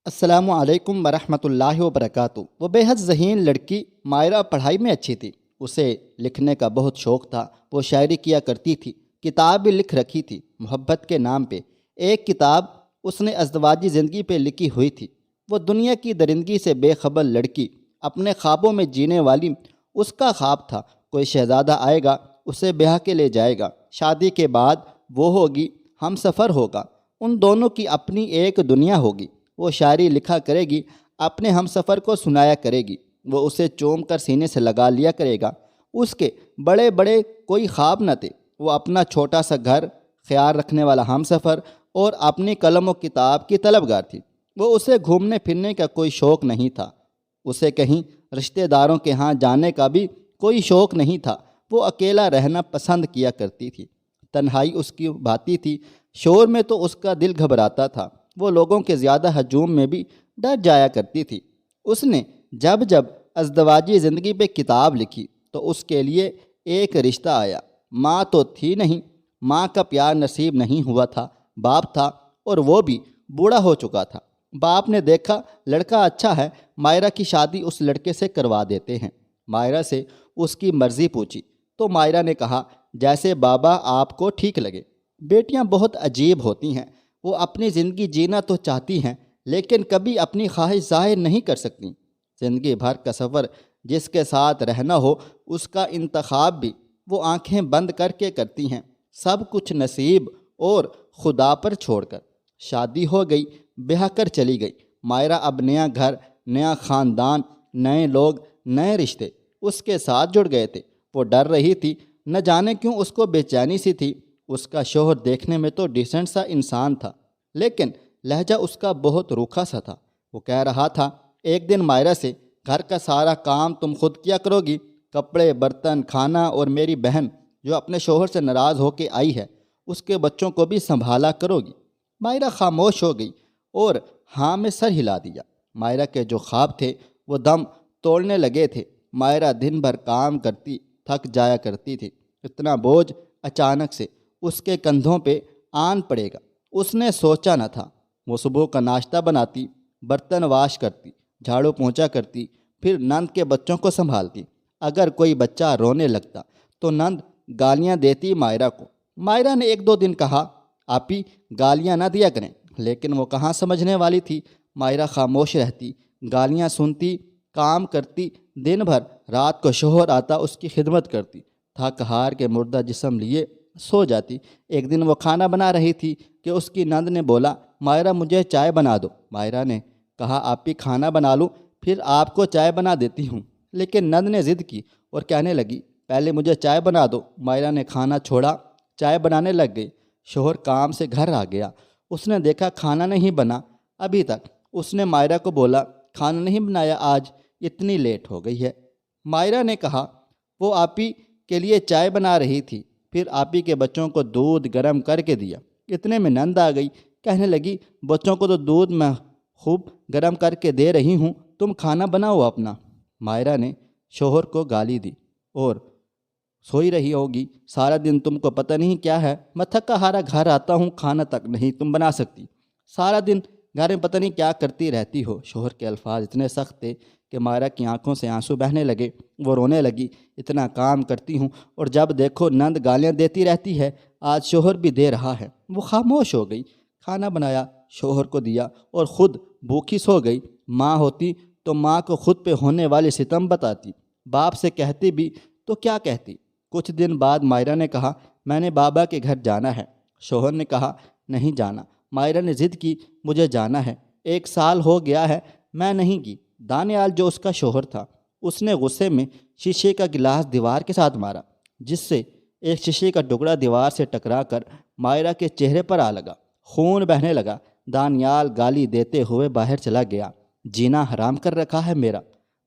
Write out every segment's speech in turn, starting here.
السلام علیکم ورحمۃ اللہ وبرکاتہ۔ وہ بے حد ذہین لڑکی مائرہ پڑھائی میں اچھی تھی۔ اسے لکھنے کا بہت شوق تھا۔ وہ شاعری کیا کرتی تھی، کتاب بھی لکھ رکھی تھی محبت کے نام پہ۔ ایک کتاب اس نے ازدواجی زندگی پہ لکھی ہوئی تھی۔ وہ دنیا کی درندگی سے بے خبر لڑکی، اپنے خوابوں میں جینے والی۔ اس کا خواب تھا کوئی شہزادہ آئے گا، اسے بیاہ کے لے جائے گا، شادی کے بعد وہ ہوگی، ہم سفر ہوگا، ان دونوں کی اپنی ایک دنیا ہوگی۔ وہ شاعری لکھا کرے گی، اپنے ہم سفر کو سنایا کرے گی، وہ اسے چوم کر سینے سے لگا لیا کرے گا۔ اس کے بڑے بڑے کوئی خواب نہ تھے۔ وہ اپنا چھوٹا سا گھر، خیال رکھنے والا ہم سفر اور اپنی قلم و کتاب کی طلبگار تھی۔ وہ اسے گھومنے پھرنے کا کوئی شوق نہیں تھا۔ اسے کہیں رشتہ داروں کے ہاں جانے کا بھی کوئی شوق نہیں تھا۔ وہ اکیلا رہنا پسند کیا کرتی تھی۔ تنہائی اس کی بھاتی تھی، شور میں تو اس کا دل گھبراتا تھا۔ وہ لوگوں کے زیادہ ہجوم میں بھی ڈر جایا کرتی تھی۔ اس نے جب جب ازدواجی زندگی پہ کتاب لکھی تو اس کے لیے ایک رشتہ آیا۔ ماں تو تھی نہیں، ماں کا پیار نصیب نہیں ہوا تھا۔ باپ تھا اور وہ بھی بوڑھا ہو چکا تھا۔ باپ نے دیکھا لڑکا اچھا ہے، مائرہ کی شادی اس لڑکے سے کروا دیتے ہیں۔ مائرہ سے اس کی مرضی پوچھی تو مائرہ نے کہا جیسے بابا آپ کو ٹھیک لگے۔ بیٹیاں بہت عجیب ہوتی ہیں، وہ اپنی زندگی جینا تو چاہتی ہیں لیکن کبھی اپنی خواہش ظاہر نہیں کر سکتی۔ زندگی بھر کا سفر جس کے ساتھ رہنا ہو، اس کا انتخاب بھی وہ آنکھیں بند کر کے کرتی ہیں، سب کچھ نصیب اور خدا پر چھوڑ کر۔ شادی ہو گئی، بیاہ کر چلی گئی مائرہ۔ اب نیا گھر، نیا خاندان، نئے لوگ، نئے رشتے اس کے ساتھ جڑ گئے تھے۔ وہ ڈر رہی تھی، نہ جانے کیوں اس کو بے چینی سی تھی۔ اس کا شوہر دیکھنے میں تو ڈیسنٹ سا انسان تھا لیکن لہجہ اس کا بہت روکھا سا تھا۔ وہ کہہ رہا تھا ایک دن مائرہ سے، گھر کا سارا کام تم خود کیا کرو گی، کپڑے، برتن، کھانا، اور میری بہن جو اپنے شوہر سے ناراض ہو کے آئی ہے اس کے بچوں کو بھی سنبھالا کرو گی۔ مائرہ خاموش ہو گئی اور ہاں میں سر ہلا دیا۔ مائرہ کے جو خواب تھے وہ دم توڑنے لگے تھے۔ مائرہ دن بھر کام کرتی تھک جایا کرتی تھی۔ اتنا بوجھ اچانک سے اس کے کندھوں پہ آن پڑے گا اس نے سوچا نہ تھا۔ وہ صبح کا ناشتہ بناتی، برتن واش کرتی، جھاڑو پونچھا کرتی، پھر نند کے بچوں کو سنبھالتی۔ اگر کوئی بچہ رونے لگتا تو نند گالیاں دیتی مائرہ کو۔ مائرہ نے ایک دو دن کہا آپی گالیاں نہ دیا کریں، لیکن وہ کہاں سمجھنے والی تھی۔ مائرہ خاموش رہتی، گالیاں سنتی، کام کرتی دن بھر، رات کو شوہر آتا اس کی خدمت کرتی، تھک ہار کے مردہ جسم لیے سو جاتی۔ ایک دن وہ کھانا بنا رہی تھی کہ اس کی نند نے بولا مائرہ مجھے چائے بنا دو۔ مائرہ نے کہا آپی کھانا بنا لوں پھر آپ کو چائے بنا دیتی ہوں، لیکن نند نے ضد کی اور کہنے لگی پہلے مجھے چائے بنا دو۔ مائرہ نے کھانا چھوڑا، چائے بنانے لگ گئی۔ شوہر کام سے گھر آ گیا، اس نے دیکھا کھانا نہیں بنا ابھی تک۔ اس نے مائرہ کو بولا کھانا نہیں بنایا آج، اتنی لیٹ ہو گئی ہے۔ مائرہ نے کہا وہ آپی کے لیے چائے بنا رہی تھی، پھر آپی کے بچوں کو دودھ گرم کر کے دیا۔ اتنے میں نند آ گئی، کہنے لگی بچوں کو تو دودھ میں خوب گرم کر کے دے رہی ہوں، تم کھانا بناؤ اپنا۔ مائرہ نے شوہر کو گالی دی اور سوئی رہی ہوگی، سارا دن تم کو پتہ نہیں کیا ہے، میں تھکا ہارا گھر آتا ہوں کھانا تک نہیں تم بنا سکتی، سارا دن گھر میں پتہ نہیں کیا کرتی رہتی ہو۔ شوہر کے الفاظ اتنے سخت تھے کہ مائرہ کی آنکھوں سے آنسو بہنے لگے۔ وہ رونے لگی، اتنا کام کرتی ہوں اور جب دیکھو نند گالیاں دیتی رہتی ہے، آج شوہر بھی دے رہا ہے۔ وہ خاموش ہو گئی، کھانا بنایا، شوہر کو دیا اور خود بھوکی سو گئی۔ ماں ہوتی تو ماں کو خود پہ ہونے والے ستم بتاتی، باپ سے کہتی بھی تو کیا کہتی۔ کچھ دن بعد مائرہ نے کہا میں نے بابا کے گھر جانا ہے۔ شوہر نے کہا نہیں جانا۔ مائرہ نے ضد کی مجھے جانا ہے، 1 سال ہو گیا ہے میں نہیں کی۔ دانیال جو اس کا شوہر تھا، اس نے غصے میں شیشے کا گلاس دیوار کے ساتھ مارا، جس سے ایک شیشے کا ٹکڑا دیوار سے ٹکرا کر مائرہ کے چہرے پر آ لگا، خون بہنے لگا۔ دانیال گالی دیتے ہوئے باہر چلا گیا، جینا حرام کر رکھا ہے میرا۔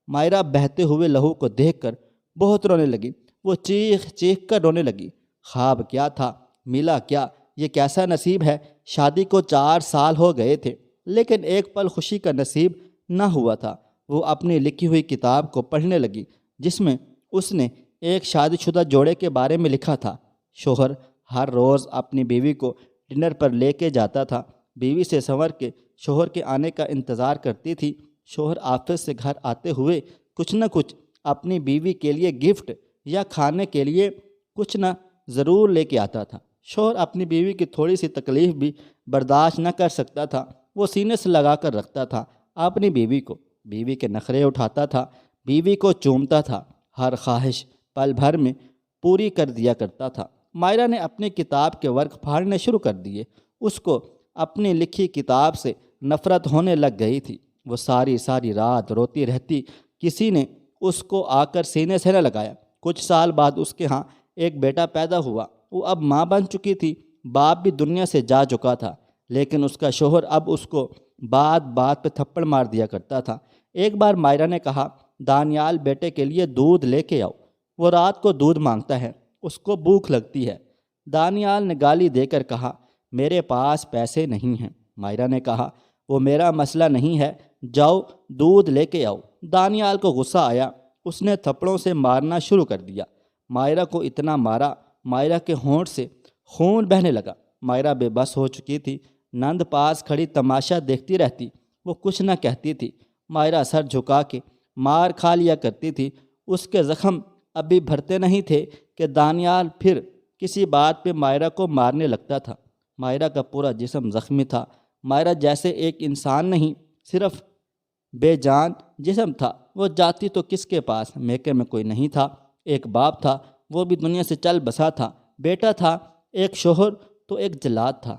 مائرہ بہتے ہوئے لہو کو دیکھ کر بہت رونے لگی۔ وہ چیخ چیخ کر رونے لگی۔ خواب کیا تھا، ملا کیا، یہ کیسا نصیب ہے۔ شادی کو 4 سال ہو گئے تھے لیکن ایک پل خوشی کا نصیب نہ ہوا تھا۔ وہ اپنی لکھی ہوئی کتاب کو پڑھنے لگی جس میں اس نے ایک شادی شدہ جوڑے کے بارے میں لکھا تھا۔ شوہر ہر روز اپنی بیوی کو ڈنر پر لے کے جاتا تھا، بیوی سے سنور کے شوہر کے آنے کا انتظار کرتی تھی۔ شوہر آفس سے گھر آتے ہوئے کچھ نہ کچھ اپنی بیوی کے لیے گفٹ یا کھانے کے لیے کچھ نہ ضرور لے کے آتا تھا۔ شوہر اپنی بیوی کی تھوڑی سی تکلیف بھی برداشت نہ کر سکتا تھا، وہ سینے سے لگا کر رکھتا تھا اپنی بیوی کو، بیوی کے نخرے اٹھاتا تھا، بیوی کو چومتا تھا، ہر خواہش پل بھر میں پوری کر دیا کرتا تھا۔ مائرہ نے اپنی کتاب کے ورق پھاڑنے شروع کر دیے۔ اس کو اپنی لکھی کتاب سے نفرت ہونے لگ گئی تھی۔ وہ ساری رات روتی رہتی، کسی نے اس کو آ کر سینے سے نہ لگایا۔ کچھ سال بعد اس کے ہاں ایک بیٹا پیدا ہوا۔ وہ اب ماں بن چکی تھی، باپ بھی دنیا سے جا چکا تھا، لیکن اس کا شوہر اب اس کو بات بات پہ تھپڑ مار دیا کرتا تھا۔ ایک بار مائرہ نے کہا، دانیال بیٹے کے لیے دودھ لے کے آؤ، وہ رات کو دودھ مانگتا ہے، اس کو بھوک لگتی ہے۔ دانیال نے گالی دے کر کہا، میرے پاس پیسے نہیں ہیں۔ مائرہ نے کہا، وہ میرا مسئلہ نہیں ہے، جاؤ دودھ لے کے آؤ۔ دانیال کو غصہ آیا، اس نے تھپڑوں سے مارنا شروع کر دیا۔ مائرہ کو اتنا مارا، مائرہ کے ہونٹ سے خون بہنے لگا۔ مائرہ بے بس ہو چکی تھی، نند پاس کھڑی تماشا دیکھتی رہتی، وہ کچھ نہ کہتی تھی۔ مائرہ سر جھکا کے مار کھا لیا کرتی تھی۔ اس کے زخم ابھی بھرتے نہیں تھے کہ دانیال پھر کسی بات پہ مائرہ کو مارنے لگتا تھا۔ مائرہ کا پورا جسم زخمی تھا۔ مائرہ جیسے ایک انسان نہیں، صرف بے جان جسم تھا۔ وہ جاتی تو کس کے پاس؟ میکے میں کوئی نہیں تھا، ایک باپ تھا، وہ بھی دنیا سے چل بسا تھا، بیٹا تھا، ایک شوہر تو ایک جلاد تھا۔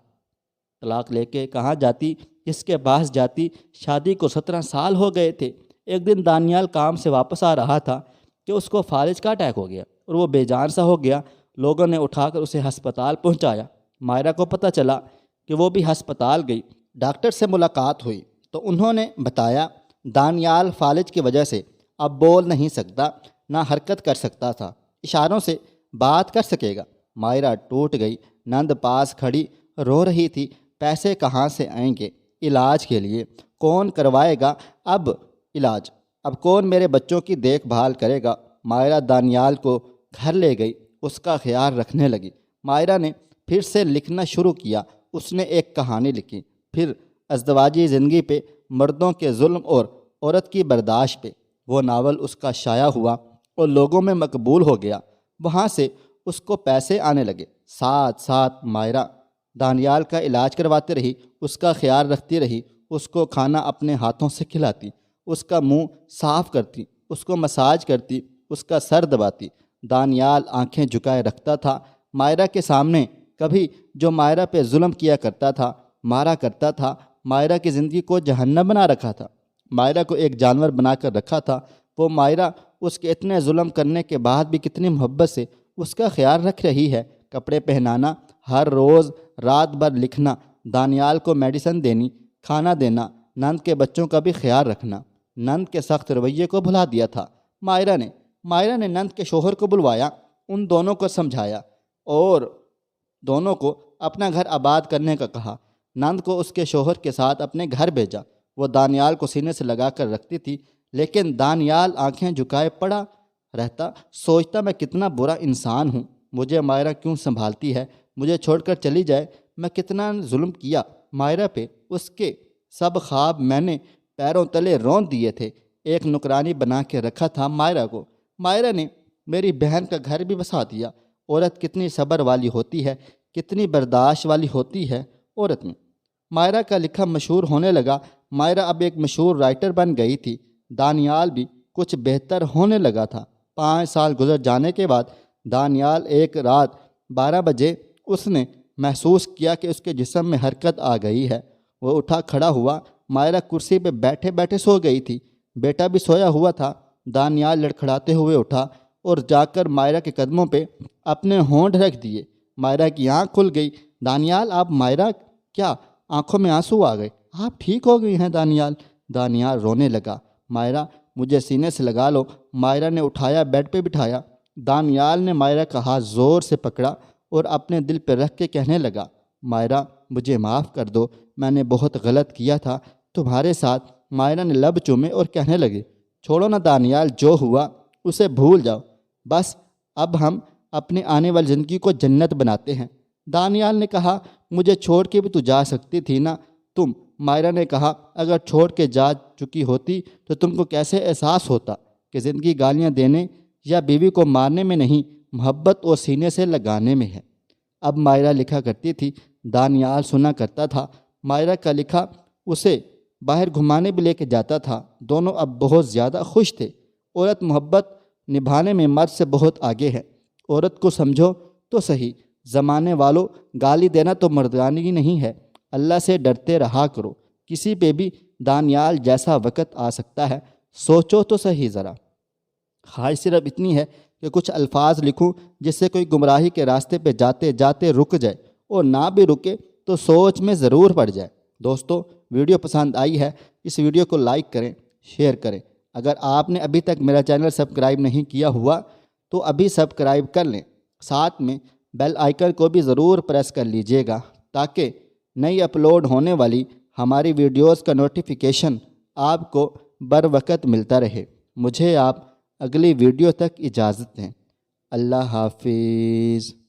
طلاق لے کے کہاں جاتی، کس کے پاس جاتی؟ شادی کو 17 سال ہو گئے تھے۔ ایک دن دانیال کام سے واپس آ رہا تھا کہ اس کو فالج کا اٹیک ہو گیا اور وہ بے جان سا ہو گیا۔ لوگوں نے اٹھا کر اسے ہسپتال پہنچایا۔ مائرہ کو پتہ چلا کہ وہ بھی ہسپتال گئی۔ ڈاکٹر سے ملاقات ہوئی تو انہوں نے بتایا، دانیال فالج کی وجہ سے اب بول نہیں سکتا، نہ حرکت کر سکتا تھا، اشاروں سے بات کر سکے گا۔ مائرہ ٹوٹ گئی۔ نند پاس کھڑی رو رہی تھی، پیسے کہاں سے آئیں گے علاج کے لیے؟ کون کروائے گا اب علاج؟ اب کون میرے بچوں کی دیکھ بھال کرے گا؟ مائرہ دانیال کو گھر لے گئی، اس کا خیال رکھنے لگی۔ مائرہ نے پھر سے لکھنا شروع کیا۔ اس نے ایک کہانی لکھی، پھر ازدواجی زندگی پہ، مردوں کے ظلم اور عورت کی برداشت پہ۔ وہ ناول اس کا شائع ہوا اور لوگوں میں مقبول ہو گیا۔ وہاں سے اس کو پیسے آنے لگے۔ ساتھ ساتھ مائرہ دانیال کا علاج کرواتے رہی، اس کا خیال رکھتی رہی، اس کو کھانا اپنے ہاتھوں سے کھلاتی، اس کا منہ صاف کرتی، اس کو مساج کرتی، اس کا سر دباتی۔ دانیال آنکھیں جھکائے رکھتا تھا۔ مائرہ کے سامنے کبھی جو مائرہ پہ ظلم کیا کرتا تھا، مارا کرتا تھا، مائرہ کی زندگی کو جہنم بنا رکھا تھا، مائرہ کو ایک جانور بنا کر رکھا تھا، وہ مائرہ اس کے اتنے ظلم کرنے کے بعد بھی کتنی محبت سے اس کا خیال رکھ رہی ہے۔ کپڑے پہنانا، ہر روز رات بھر لکھنا، دانیال کو میڈیسن دینی، کھانا دینا، نند کے بچوں کا بھی خیال رکھنا۔ نند کے سخت رویے کو بھلا دیا تھا مائرہ نے نند کے شوہر کو بلوایا، ان دونوں کو سمجھایا اور دونوں کو اپنا گھر آباد کرنے کا کہا۔ نند کو اس کے شوہر کے ساتھ اپنے گھر بھیجا۔ وہ دانیال کو سینے سے لگا کر رکھتی تھی، لیکن دانیال آنکھیں جھکائے پڑا رہتا، سوچتا میں کتنا برا انسان ہوں، مجھے مائرہ کیوں سنبھالتی ہے، مجھے چھوڑ کر چلی جائے، میں کتنا ظلم کیا مائرہ پہ، اس کے سب خواب میں نے پیروں تلے رون دیے تھے۔ ایک نکرانی بنا کے رکھا تھا مائرہ کو۔ مائرہ نے میری بہن کا گھر بھی بسا دیا۔ عورت کتنی صبر والی ہوتی ہے، کتنی برداشت والی ہوتی ہے عورت میں۔ مائرہ کا لکھا مشہور ہونے لگا۔ مائرہ اب ایک مشہور رائٹر بن گئی تھی۔ دانیال بھی کچھ بہتر ہونے لگا تھا۔ 5 سال گزر جانے کے بعد دانیال ایک رات 12 بجے اس نے محسوس کیا کہ اس کے جسم میں حرکت آ گئی ہے۔ وہ اٹھا کھڑا ہوا۔ مائرہ کرسی پہ بیٹھے بیٹھے سو گئی تھی، بیٹا بھی سویا ہوا تھا۔ دانیال لڑکھڑاتے ہوئے اٹھا اور جا کر مائرہ کے قدموں پہ اپنے ہونٹ رکھ دیے۔ مائرہ کی آنکھ کھل گئی۔ دانیال، آپ مائرہ؟ کیا؟ آنکھوں میں آنسو آ گئے۔ آپ ٹھیک ہو گئی ہیں دانیال؟ دانیال رونے لگا۔ مائرہ، مجھے سینے سے لگا لو۔ مائرہ نے اٹھایا، بیڈ پہ بٹھایا۔ دانیال نے مائرہ کا ہاتھ زور سے پکڑا اور اپنے دل پہ رکھ کے کہنے لگا، مائرہ مجھے معاف کر دو، میں نے بہت غلط کیا تھا تمہارے ساتھ۔ مائرہ نے لب چومے اور کہنے لگے، چھوڑو نا دانیال، جو ہوا اسے بھول جاؤ، بس اب ہم اپنے آنے والی زندگی کو جنت بناتے ہیں۔ دانیال نے کہا، مجھے چھوڑ کے بھی تو جا سکتی تھی نا، تم مائرہ نے کہا، اگر چھوڑ کے جا چکی ہوتی تو تم کو کیسے احساس ہوتا کہ زندگی گالیاں دینے یا بیوی کو مارنے میں نہیں، محبت اور سینے سے لگانے میں ہے۔ اب مائرہ لکھا کرتی تھی، دانیال سنا کرتا تھا۔ مائرہ کا لکھا اسے باہر گھمانے بھی لے کے جاتا تھا۔ دونوں اب بہت زیادہ خوش تھے۔ عورت محبت نبھانے میں مرد سے بہت آگے ہے۔ عورت کو سمجھو تو صحیح، زمانے والوں، گالی دینا تو مردانگی نہیں ہے۔ اللہ سے ڈرتے رہا کرو، کسی پہ بھی دانیال جیسا وقت آ سکتا ہے، سوچو تو صحیح ذرا۔ خواہش صرف اتنی ہے کہ کچھ الفاظ لکھوں جس سے کوئی گمراہی کے راستے پہ جاتے جاتے رک جائے، اور نہ بھی رکے تو سوچ میں ضرور پڑ جائے۔ دوستو، ویڈیو پسند آئی ہے، اس ویڈیو کو لائک کریں، شیئر کریں۔ اگر آپ نے ابھی تک میرا چینل سبسکرائب نہیں کیا ہوا تو ابھی سبسکرائب کر لیں، ساتھ میں بیل آئیکن کو بھی ضرور پریس کر لیجئے گا تاکہ نئی اپلوڈ ہونے والی ہماری ویڈیوز کا نوٹیفیکیشن آپ کو بر وقت ملتا رہے۔ مجھے آپ اگلی ویڈیو تک اجازت دیں۔ اللہ حافظ۔